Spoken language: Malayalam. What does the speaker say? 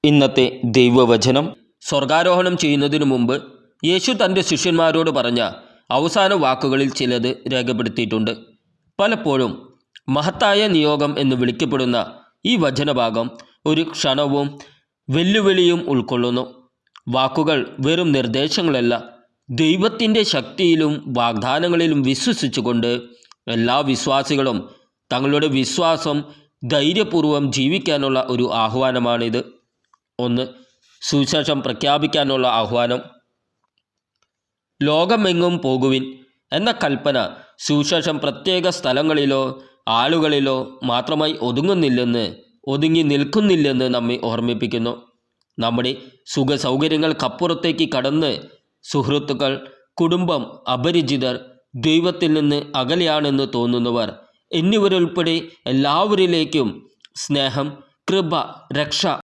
ഇന്നത്തെ ദൈവവചനം സ്വർഗാരോഹണം ചെയ്യുന്നതിനു മുമ്പ് യേശു തൻ്റെ ശിഷ്യന്മാരോട് പറഞ്ഞ അവസാന വാക്കുകളിൽ ചിലത് രേഖപ്പെടുത്തിയിട്ടുണ്ട്. പലപ്പോഴും മഹത്തായ നിയോഗം എന്ന് വിളിക്കപ്പെടുന്ന ഈ വചനഭാഗം ഒരു ക്ഷണവും വെല്ലുവിളിയും ഉൾക്കൊള്ളുന്നു. വാക്കുകൾ വെറും നിർദ്ദേശങ്ങളല്ല, ദൈവത്തിൻ്റെ ശക്തിയിലും വാഗ്ദാനങ്ങളിലും വിശ്വസിച്ചുകൊണ്ട് എല്ലാ വിശ്വാസികളും തങ്ങളുടെ വിശ്വാസം ധൈര്യപൂർവ്വം ജീവിക്കാനുള്ള ഒരു ആഹ്വാനമാണിത്. 1. സുവിശേഷം പ്രഖ്യാപിക്കാനുള്ള ആഹ്വാനം. ലോകമെങ്ങും പോകുവിൻ എന്ന കൽപ്പന സുവിശേഷം പ്രത്യേക സ്ഥലങ്ങളിലോ ആളുകളിലോ മാത്രമായി ഒതുങ്ങി നിൽക്കുന്നില്ലെന്ന് നമ്മെ ഓർമ്മിപ്പിക്കുന്നു. നമ്മുടെ സുഖസൗകര്യങ്ങൾക്കപ്പുറത്തേക്ക് കടന്ന് സുഹൃത്തുക്കൾ, കുടുംബം, അപരിചിതർ, ദൈവത്തിൽ നിന്ന് അകലെയാണെന്ന് തോന്നുന്നവർ എന്നിവരുൾപ്പെടെ എല്ലാവരിലേക്കും സ്നേഹം, കൃപ, രക്ഷ